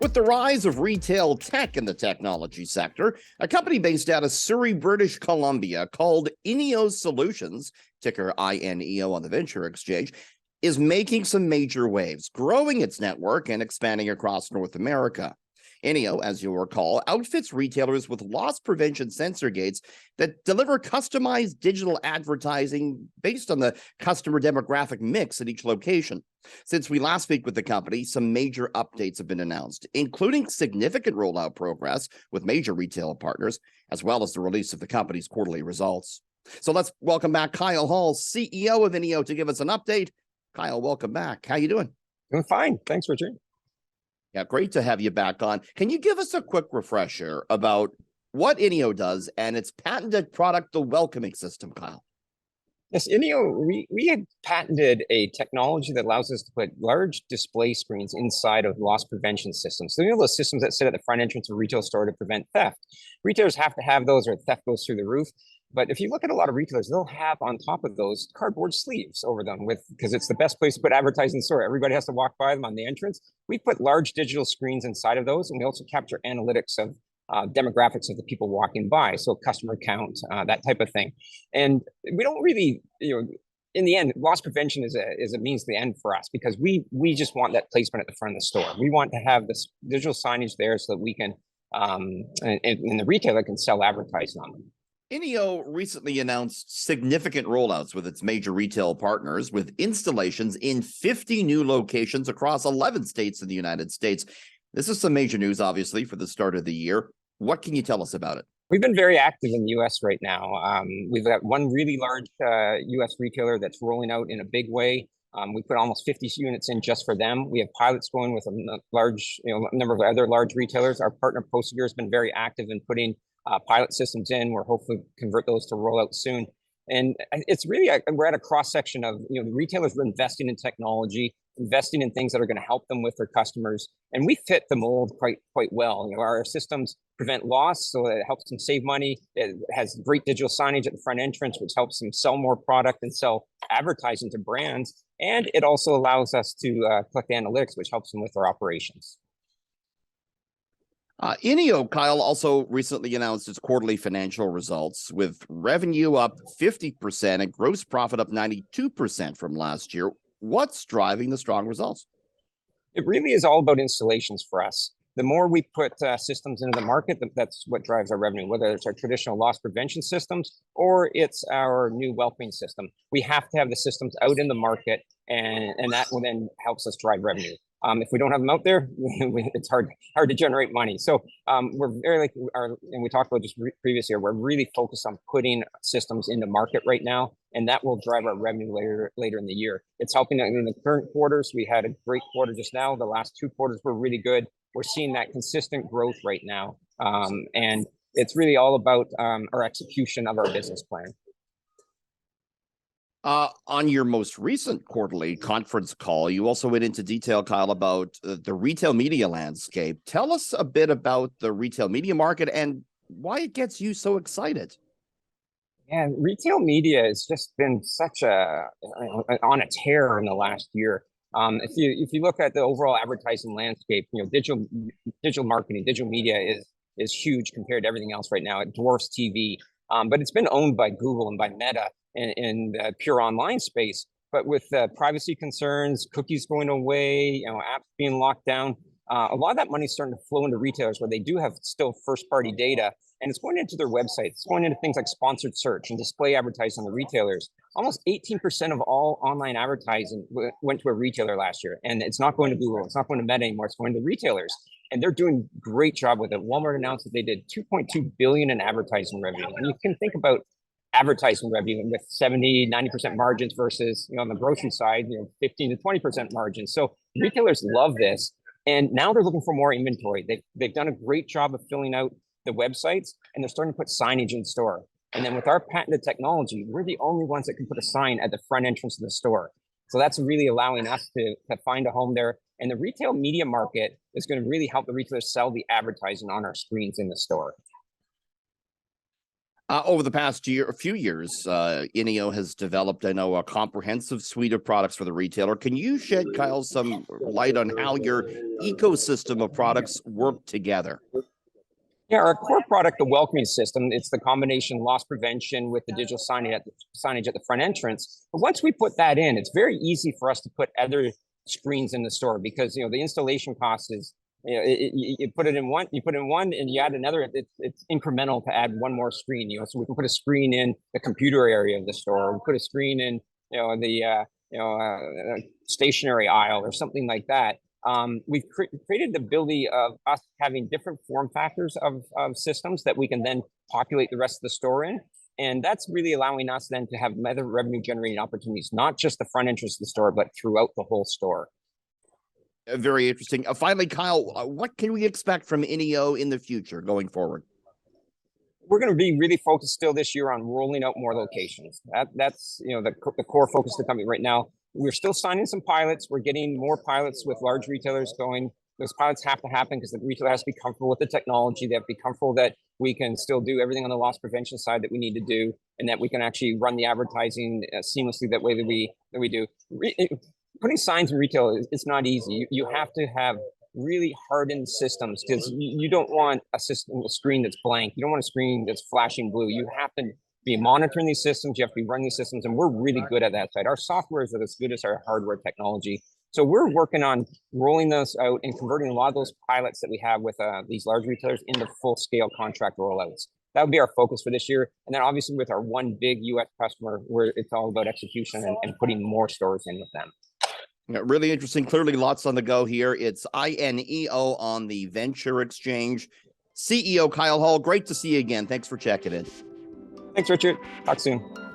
With the rise of retail tech in the technology sector, a company based out of Surrey, British Columbia called INEO Solutions, ticker INEO on the Venture Exchange, is making some major waves, growing its network and expanding across North America. INEO, as you'll recall, outfits retailers with loss prevention sensor gates that deliver customized digital advertising based on the customer demographic mix at each location. Since we last speak with the company, some major updates have been announced, including significant rollout progress with major retail partners, as well as the release of the company's quarterly results. So let's welcome back Kyle Hall, CEO of INEO, to give us an update. Kyle, welcome back. How you doing? Doing fine. Thanks, Richard. Yeah, great to have you back on. Can you give us a quick refresher about what INEO does and its patented product, the welcoming system, Kyle? Yes, INEO, we had patented a technology that allows us to put large display screens inside of loss prevention systems. So, those systems that sit at the front entrance of a retail store to prevent theft. Retailers have to have those or theft goes through the roof. But if you look at a lot of retailers, they'll have on top of those cardboard sleeves over them because it's the best place to put advertising in the store. Everybody has to walk by them on the entrance. We put large digital screens inside of those, and we also capture analytics of demographics of the people walking by, so customer count, that type of thing. And we don't really, in the end, loss prevention is a means to the end for us because we just want that placement at the front of the store. We want to have this digital signage there so that we can, and the retailer can sell advertising on them. INEO recently announced significant rollouts with its major retail partners, with installations in 50 new locations across 11 states in the United States. This is some major news, obviously, for the start of the year. What can you tell us about it? We've been very active in the U.S. right now. We've got one really large U.S. retailer that's rolling out in a big way. We put almost 50 units in just for them. We have pilots going with a large, number of other large retailers. Our partner Prosegur has been very active in putting pilot systems in. We're hopefully convert those to roll out soon. And it's really, we're at a cross section of, the retailers are investing in technology, investing in things that are going to help them with their customers. And we fit the mold quite well. Our systems prevent loss, so it helps them save money. It has great digital signage at the front entrance, which helps them sell more product and sell advertising to brands. And it also allows us to collect analytics, which helps them with their operations. INEO, Kyle, also recently announced its quarterly financial results, with revenue up 50% and gross profit up 92% from last year. What's driving the strong results? It really is all about installations for us. The more we put systems into the market, that's what drives our revenue, whether it's our traditional loss prevention systems or it's our new welcoming system. We have to have the systems out in the market, and that will then helps us drive revenue. If we don't have them out there, it's hard to generate money. So we're very and we talked about just previous year, we're really focused on putting systems into market right now, and that will drive our revenue later in the year. It's helping in the current quarters. We had a great quarter just now. The last 2 quarters were really good. We're seeing that consistent growth right now, and it's really all about our execution of our business plan. On your most recent quarterly conference call, you also went into detail, Kyle, about the retail media landscape. Tell us a bit about the retail media market and why it gets you so excited. And retail media has just been such on a tear in the last year. If you look at the overall advertising landscape, digital marketing, digital media is huge compared to everything else right now. It dwarfs TV, but it's been owned by Google and by Meta in the pure online space. But with privacy concerns, cookies going away, apps being locked down, a lot of that money is starting to flow into retailers where they do have still first-party data, and it's going into their websites. It's going into things like sponsored search and display advertising on the retailers. Almost 18% of all online advertising went to a retailer last year, and it's not going to Google. It's not going to Meta anymore. It's going to retailers, and they're doing a great job with it. Walmart announced that they did $2.2 billion in advertising revenue, and you can think about advertising revenue with 70-90% margins versus on the grocery side 15 to 20% margins. So retailers love this, and now they're looking for more inventory. They've done a great job of filling out the websites, and they're starting to put signage in store. And then with our patented technology, we're the only ones that can put a sign at the front entrance of the store. So that's really allowing us to find a home there. And the retail media market is going to really help the retailers sell the advertising on our screens in the store. Over the past few years, INEO has developed, I know, a comprehensive suite of products for the retailer. Can you shed, Kyle, some light on how your ecosystem of products work together? Yeah, our core product, the welcoming system, it's the combination loss prevention with the digital signage at the front entrance. But once we put that in, it's very easy for us to put other screens in the store because the installation cost is you put it in one, and you add another. It's incremental to add one more screen. So we can put a screen in the computer area of the store. We put a screen in the stationery aisle or something like that. We've created the ability of us having different form factors of systems that we can then populate the rest of the store in. And that's really allowing us then to have other revenue generating opportunities, not just the front entrance of the store, but throughout the whole store. Very interesting. Finally, Kyle, what can we expect from INEO in the future going forward? We're going to be really focused still this year on rolling out more locations. That's the core focus of the company right now. We're still signing some pilots. We're getting more pilots with large retailers going. Those pilots have to happen because the retailer has to be comfortable with the technology. They have to be comfortable that we can still do everything on the loss prevention side that we need to do, and that we can actually run the advertising seamlessly that way that we do. Putting signs in retail is not easy. You have to have really hardened systems because you don't want a screen that's blank. You don't want a screen that's flashing blue. You have to be monitoring these systems. You have to be running these systems, and we're really good at that side. Our software is as good as our hardware technology. So we're working on rolling those out and converting a lot of those pilots that we have with these large retailers into full-scale contract rollouts. That would be our focus for this year. And then obviously with our one big U.S. customer, where it's all about execution and putting more stores in with them. Really interesting. Clearly lots on the go here. It's INEO on the Venture Exchange. CEO Kyle Hall, great to see you again. Thanks for checking in. Thanks, Richard. Talk soon.